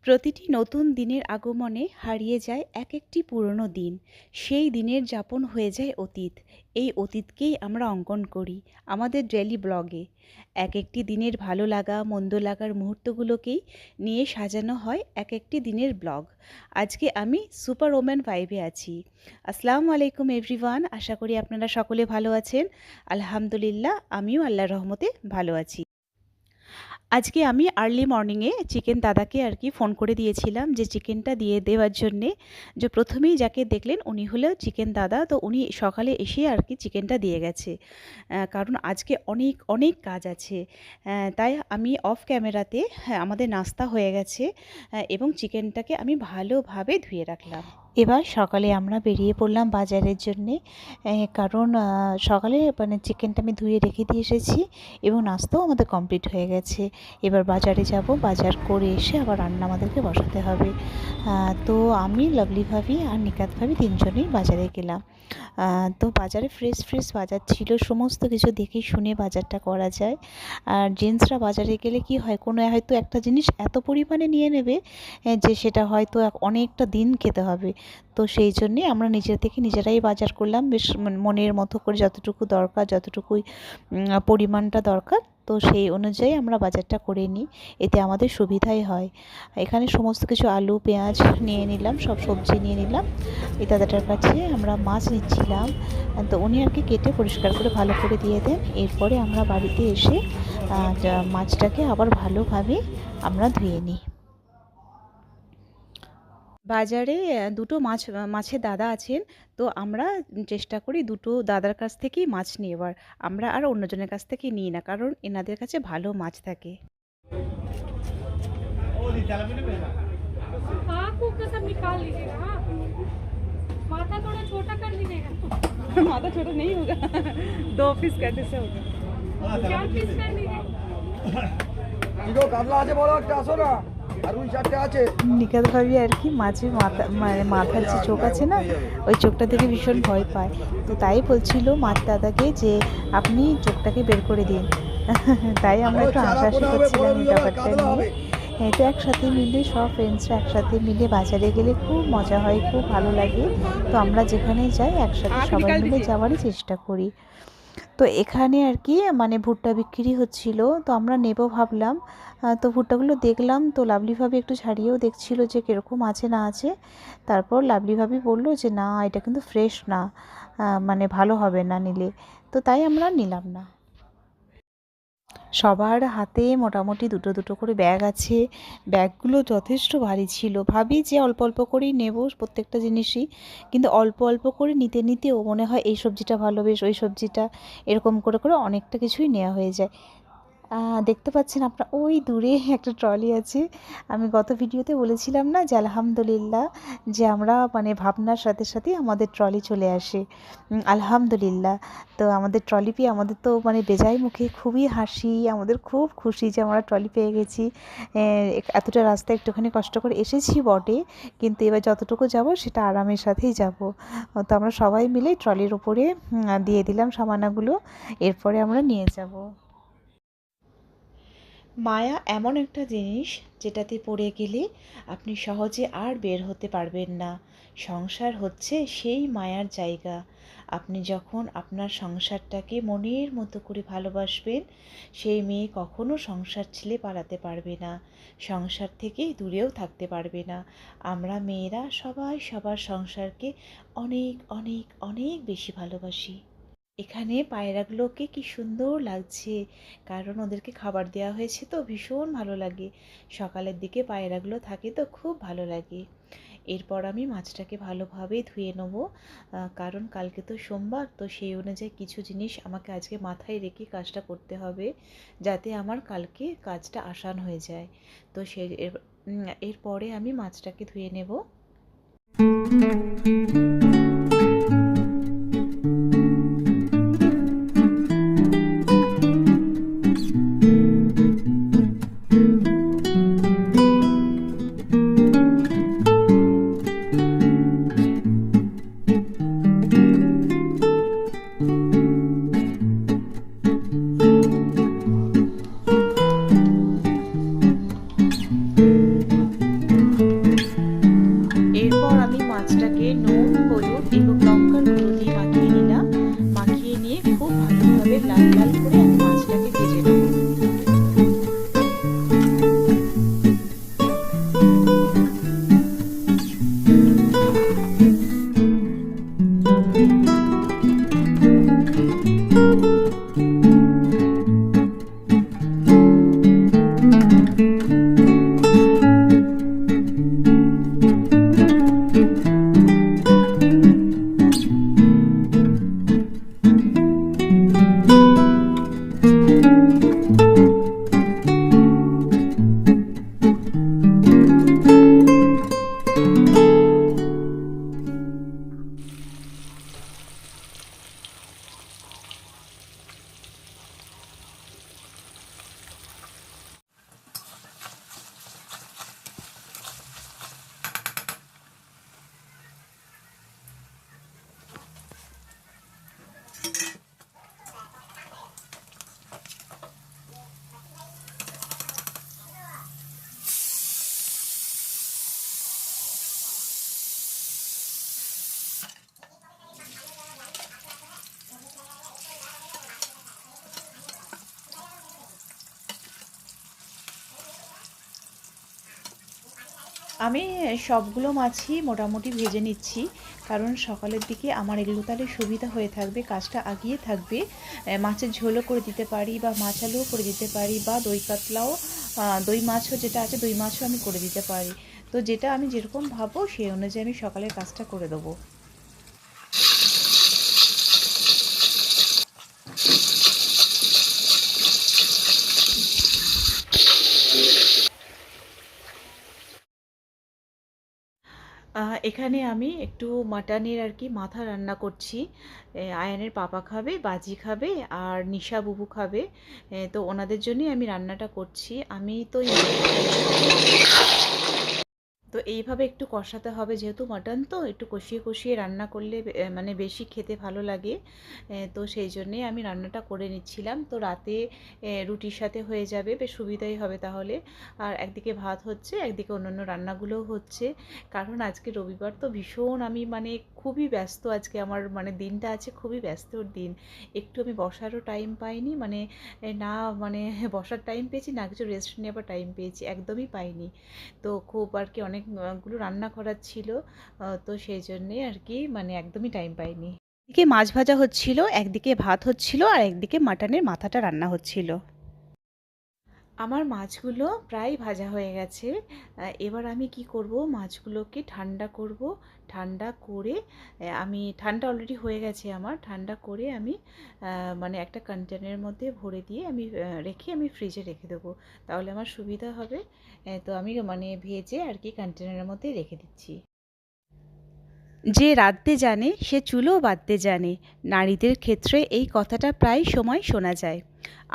প্রতিটি নতুন দিনের আগমনে হারিয়ে যায় এক একটি পুরনো দিন। সেই দিনের যাপন হয়ে যায় অতীত। এই অতীতকেই আমরা অঙ্কন করি আমাদের ডেইলি ব্লগে। এক একটি দিনের ভালো লাগা মন্দ লাগার মুহূর্তগুলোকেই নিয়ে সাজানো হয় এক একটি দিনের ব্লগ। আজকে আমি সুপার ওম্যান 5-এ আছি। আসসালামু আলাইকুম এভরিওয়ান, আশা করি আপনারা সকলে ভালো আছেন। আলহামদুলিল্লাহ, আমিও আল্লাহর রহমতে ভালো আছি। আজকে আমি আর্লি মর্নিংয়ে চিকেন দাদাকে আর কি ফোন করে দিয়েছিলাম যে চিকেনটা দিয়ে দেওয়ার জন্যে। যে প্রথমেই যাকে দেখলেন উনি হলো চিকেন দাদা। তো উনি সকালে এসে আর কি চিকেনটা দিয়ে গেছে, কারণ আজকে অনেক অনেক কাজ আছে। তাই আমি অফ ক্যামেরাতে আমাদের নাস্তা হয়ে গেছে এবং চিকেনটাকে আমি ভালোভাবে ধুয়ে রাখলাম। এবার সকালে আমরা বেরিয়ে পড়লাম বাজারের জন্যে, কারণ সকালে মানে চিকেনটা আমি ধুয়ে রেখে দিয়ে এসেছি এবং নাস্তাও আমাদের কমপ্লিট হয়ে গেছে। এবার বাজারে যাব, বাজার করে এসে আবার রান্না আমাদেরকে বসাতে হবে। তো আমি লাভলি ভাবি আর নিকাত ভাবি তিনজনেই বাজারে গেলাম। তো বাজারে ফ্রেশ ফ্রেশ বাজার ছিল, সমস্ত কিছু দেখে শুনে বাজারটা করা যায়। আর জেন্টসরা বাজারে গেলে কি হয়, কোনো হয়তো একটা জিনিস এত পরিমাণে নিয়ে নেবে যে সেটা হয়তো অনেকটা দিন খেতে হবে। তো সেই জন্যে আমরা নিজের থেকে নিজেরাই বাজার করলাম, বেশ মনের মতো করে যতটুকু দরকার, যতটুকুই পরিমাণটা দরকার, তো সেই অনুযায়ী আমরা বাজারটা করে নিই, এতে আমাদের সুবিধাই হয়। এখানে সমস্ত কিছু আলু পেঁয়াজ নিয়ে নিলাম, সব সবজি নিয়ে নিলাম। এই দাদাটার কাছে আমরা মাছ নিচ্ছিলাম, তো উনি আর কি কেটে পরিষ্কার করে ভালো করে দিয়ে দেন। এরপরে আমরা বাড়িতে এসে মাছটাকে আবার ভালোভাবে আমরা ধুয়ে নিই। বাজারে দুটো মাছের দাদা আছেন, তো আমরা চেষ্টা করি দুটো দাদার কাছ থেকেই মাছ নেওয়ার। আমরা আর অন্যজনের কাছ থেকে নিই না, কারণ এনাদের কাছে ভালো মাছ থাকে। माथा छोटा नहीं होगा, 2 पीस करने से होगा। 4 पीस कर दीजिए। নিকাত ভাবি আর কি মাছের মাথার যে চোখ আছে না, ওই চোখটা থেকে ভীষণ ভয় পায়। তো তাই বলছিল মাছ দাদাকে যে আপনি চোখটাকে বের করে দিন। তাই আমরা একটু হাসাহাসি করছিলাম এই ব্যাপারটা নিয়ে। তো একসাথে মিলে সব ফ্রেন্ডসরা একসাথে মিলে বাজারে গেলে খুব মজা হয়, খুব ভালো লাগে। তো আমরা যেখানে যাই একসাথে সবাই মিলে যাওয়ারই চেষ্টা করি। তো এখানে আর কি মানে ভুট্টা বিক্রি হচ্ছিল, তো আমরা নেব ভাবলাম। তো ভুট্টাগুলো দেখলাম, তো লাভলিভাবে একটু ছাড়িয়েও দেখছিল যে কীরকম আছে না আছে। তারপর লাভলিভাবে বললো যে না, এটা কিন্তু ফ্রেশ না, মানে ভালো হবে না নিলে। তো তাই আমরা নিলাম না। সবার হাতে মোটামুটি দুটো দুটো করে ব্যাগ আছে। ব্যাগগুলো যথেষ্ট ভারী ছিল। ভাবি যে অল্প অল্প করেই নেব প্রত্যেকটা জিনিসই, কিন্তু অল্প অল্প করে নিতে নিতেও মনে হয় এই সবজিটা ভালো, বেশ ওই সবজিটা, এরকম করে করে অনেকটা কিছুই নেওয়া হয়ে যায়। দেখতে পাচ্ছেন আপনারা ওই দূরে একটা ট্রলি আছে। আমি গত ভিডিওতে বলেছিলাম না যে আলহামদুলিল্লাহ, যে আমরা মানে ভাবনার সাথে সাথেই আমাদের ট্রলি চলে আসে। আলহামদুলিল্লাহ। তো আমাদের ট্রলি পেয়ে আমাদের তো মানে বেজায় মুখে খুবই হাসি, আমাদের খুব খুশি যে আমরা ট্রলি পেয়ে গেছি। এতটা রাস্তা একটুখানি কষ্ট করে এসেছি বটে, কিন্তু এবার যতটুকু যাব সেটা আরামের সাথেই যাব। তো আমরা সবাই মিলে ট্রলির উপরে দিয়ে দিলাম সামানাগুলো, এরপরে আমরা নিয়ে যাব। মায়া এমন একটা জিনিস যেটাতে পড়ে গেলে আপনি সহজে আর বের হতে পারবেন না। সংসার হচ্ছে সেই মায়ার জায়গা। আপনি যখন আপনার সংসারটাকে মনের মতো করে ভালোবাসবেন, সেই মেয়ে কখনো সংসার ছেড়ে পালাতে পারবে না, সংসার থেকে দূরেও থাকতে পারবে না। আমরা মেয়েরা সবাই সবার সংসারকে অনেক অনেক অনেক বেশি ভালোবাসি। এখানে পায়রাগুলোকে কি সুন্দর লাগছে, কারণ ওদেরকে খাবার দেওয়া হয়েছে, তো ভীষণ ভালো লাগে। সকালের দিকে পায়রাগুলো থাকে তো খুব ভালো লাগে। এরপর আমি মাছটাকে ভালোভাবে ধুয়ে নেব, কারণ কালকে তো সোমবার, তো সেই অনুযায়ী কিছু জিনিস আমাকে আজকে মাথায় রেখে কাজটা করতে হবে, যাতে আমার কালকে কাজটা আসান হয়ে যায়। তো এরপরে আমি মাছটাকে ধুয়ে নেব। আমি সবগুলো মাছই মোটামুটি ভেজে নিচ্ছি, কারণ সকালের দিকে আমার এগুলো তাহলে সুবিধা হয়ে থাকবে, কাজটা আগিয়ে থাকবে। মাছের ঝোলও করে দিতে পারি বা মাছ আলুও করে দিতে পারি বা দই কাতলাও, দই মাছও যেটা আছে দই মাছও আমি করে দিতে পারি। তো যেটা আমি যেরকম ভাববো সেই অনুযায়ী আমি সকালের কাজটা করে দেবো। এখানে আমি একটু মাটনের আর কি মাথা রান্না করছি। আয়ানের পাপা খাবে, বাজি খাবে আর নিশা বুবু খাবে। তো ওনাদের জন্যই আমি রান্নাটা করছি। আমি তো তো এইভাবে একটু কষাতে হবে, যেহেতু মাটন তো একটু কষিয়ে কষিয়ে রান্না করলে মানে বেশি খেতে ভালো লাগে। তো সেই জন্যেই আমি রান্নাটা করে নিচ্ছিলাম। তো রাতে রুটির সাথে হয়ে যাবে, বেশ সুবিধাই হবে তাহলে। আর একদিকে ভাত হচ্ছে, একদিকে অন্যান্য রান্নাগুলোও হচ্ছে। কারণ আজকে রবিবার তো ভীষণ আমি মানে খুবই ব্যস্ত, আজকে আমার মানে দিনটা আছে খুবই ব্যস্তর দিন। একটু আমি বসারও টাইম পাইনি, মানে না মানে বসার টাইম পেয়েছি না কিছু রেস্ট নেওয়ার টাইম পেয়েছি, একদমই পাইনি। তো খুব আর কি অনেকগুলো রান্না করার ছিল। তো সেই জন্যে আর কি মানে একদমই টাইম পাইনি। এদিকে মাছ ভাজা হচ্ছিল, একদিকে ভাত হচ্ছিল আর একদিকে মাটনের মাথাটা রান্না হচ্ছিল। আমার মাছগুলো প্রায় ভাজা হয়ে গেছে। এবার আমি কি করব, মাছগুলোকে ঠান্ডা করব। ঠান্ডা করে আমি ঠান্ডা অলরেডি হয়ে গেছে আমার, ঠান্ডা করে আমি মানে একটা কন্টেনারের মধ্যে ভরে দিয়ে আমি রেখে আমি ফ্রিজে রেখে দেবো, তাহলে আমার সুবিধা হবে। তো আমি মানে ভেজে আর কি কন্টেনারের মধ্যে রেখে দিচ্ছি। যে রাঁধতে জানে সে চুলোও বাঁধতে জানে, নারীদের ক্ষেত্রে এই কথাটা প্রায় সময় শোনা যায়।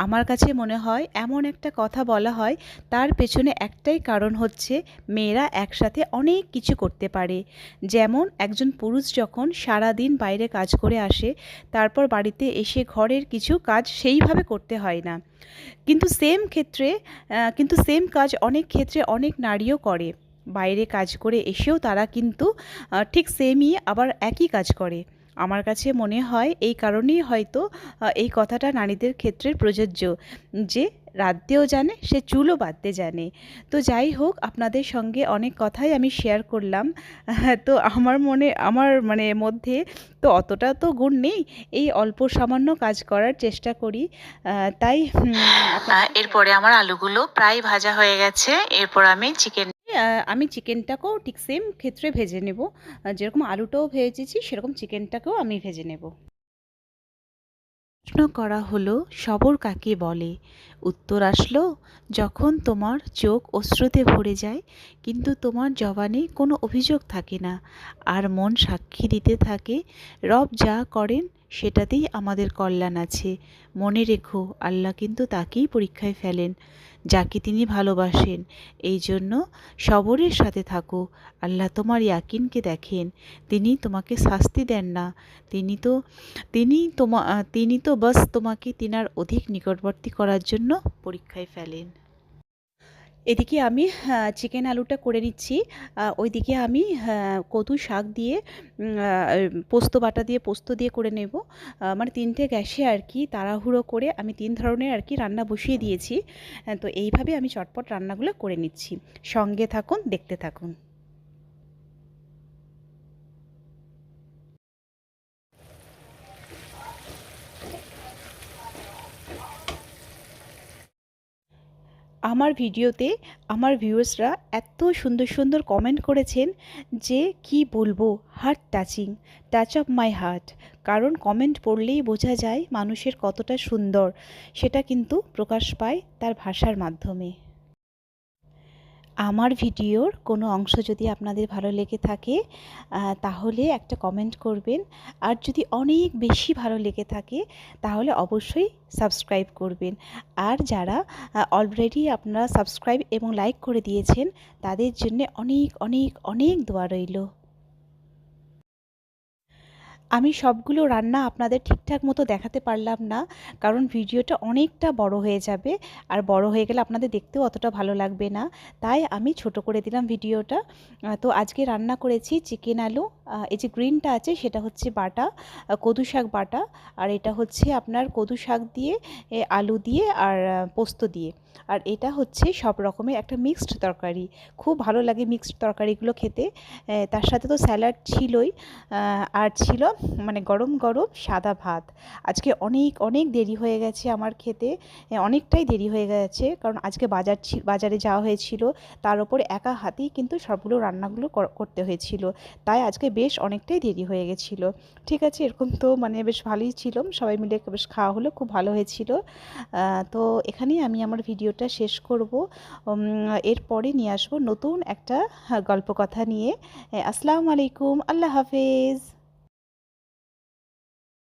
আমার কাছে মনে হয় এমন একটা কথা বলা হয়, তার পেছনে একটাই কারণ হচ্ছে মেয়েরা একসাথে অনেক কিছু করতে পারে। যেমন একজন পুরুষ যখন সারাদিন বাইরে কাজ করে আসে, তারপর বাড়িতে এসে ঘরের কিছু কাজ সেইভাবে করতে হয় না, কিন্তু সেম কাজ অনেক ক্ষেত্রে অনেক নারীও করে। বাইরে কাজ করে এসেও তারা কিন্তু ঠিক সেমই আবার একই কাজ করে। আমার কাছে মনে হয় এই কারণেই হয়তো এই কথাটা নারীদের ক্ষেত্রে প্রযোজ্য, যে রাঁধতেও জানে সে চুলও বাঁধতে জানে। তো যাই হোক, আপনাদের সঙ্গে অনেক কথাই আমি শেয়ার করলাম। তো আমার মানে মধ্যে তো অতটা তো গুণ নেই, এই অল্প সামান্য কাজ করার চেষ্টা করি। তাই এরপরে আমার আলুগুলো প্রায় ভাজা হয়ে গেছে। এরপর আমি চিকেনটাকেও ঠিক সেম ক্ষেত্রে ভেজে নেব। যেরকম আলুটাও ভেজেছি সেরকম চিকেনটাকেও আমি ভেজে নেব। প্রশ্ন করা হলো সবর কাকে বলে? উত্তর আসলো, যখন তোমার চোখ অশ্রুতে ভরে যায় কিন্তু তোমার জবানে কোনো অভিযোগ থাকে না, আর মন সাক্ষী দিতে থাকে রব যা করেন সেটাতেই আমাদের কল্যাণ আছে। মনে রেখো আল্লাহ কিন্তু তাকেই পরীক্ষায় ফেলেন যাকে তিনি ভালোবাসেন। এই জন্য সবরের সাথে থাকো। আল্লাহ তোমার ইয়াকিনকে দেখেন, তিনি তোমাকে শাস্তি দেন না। তিনি তো তিনি তো বাস তোমাকে তিনার অধিক নিকটবর্তী করার জন্য পরীক্ষায় ফেলেন। এদিকে আমি চিকেন আলুটা করে নিচ্ছি। ওইদিকে আমি কচু শাক দিয়ে পোস্ত বাটা দিয়ে পোস্ত দিয়ে করে নেব। মানে 3টে গ্যাসে আর কি তাড়াহুড়ো করে আমি 3 ধরনের আর কি রান্না বসিয়ে দিয়েছি। তো এইভাবে আমি চটপট রান্নাগুলো করে নিচ্ছি। সঙ্গে থাকুন, দেখতে থাকুন। আমার ভিডিওতে আমার ভিউয়ার্সরা এত সুন্দর সুন্দর কমেন্ট করেছেন যে কি বলবো, heart touching, touch of my heart. কারণ কমেন্ট পড়লেই বোঝা যায় মানুষের কতটা সুন্দর, সেটা কিন্তু প্রকাশ পায় তার ভাষার মাধ্যমে। আমার ভিডিওর কোনো অংশ যদি আপনাদের ভালো লেগে থাকে তাহলে একটা কমেন্ট করবেন, আর যদি অনেক বেশি ভালো লেগে থাকে তাহলে অবশ্যই সাবস্ক্রাইব করবেন। আর যারা অলরেডি আপনারা সাবস্ক্রাইব এবং লাইক করে দিয়েছেন তাদের জন্য অনেক অনেক অনেক দোয়া রইল। আমি সবগুলো রান্না আপনাদের ঠিকঠাক মতো দেখাতে পারলাম না, কারণ ভিডিওটা অনেকটা বড় হয়ে যাবে, আর বড় হয়ে গেলে আপনাদের দেখতেও অতটা ভালো লাগবে না, তাই আমি ছোট করে দিলাম ভিডিওটা। তো আজকে রান্না করেছি চিকেন আলু। এই যে গ্রিনটা আছে সেটা হচ্ছে বাটা কদু শাক বাটা, আর এটা হচ্ছে আপনার কদু শাক দিয়ে আলু দিয়ে আর পোস্ত দিয়ে, আর এটা হচ্ছে সব রকমের একটা মিক্সড তরকারি। খুব ভালো লাগে মিক্সড তরকারিগুলো খেতে। তার সাথে তো স্যালাড ছিলই, আর ছিল মানে গরম গরম সাদা ভাত। আজকে অনেক অনেক দেরি হয়ে গেছে আমার খেতে, অনেকটাই দেরি হয়ে গেছে, কারণ আজকে বাজারে যাওয়া হয়েছিল, তার উপর একা হাতেই কিন্তু সবগুলো রান্নাগুলো করতে হয়েছিল, তাই আজকে বেশ অনেকটাই দেরি হয়ে গেছিলো। ঠিক আছে, এরকম তো মানে বেশ ভালোই ছিল, সবাই মিলে বেশ খাওয়া হলো, খুব ভালো হয়েছিল। তো এখানেই আমি আমার ভিডিওটা শেষ করব। এরপরে নিয়ে আসবো নতুন একটা গল্প কথা নিয়ে। আসসালামু আলাইকুম, আল্লাহ হাফেজ।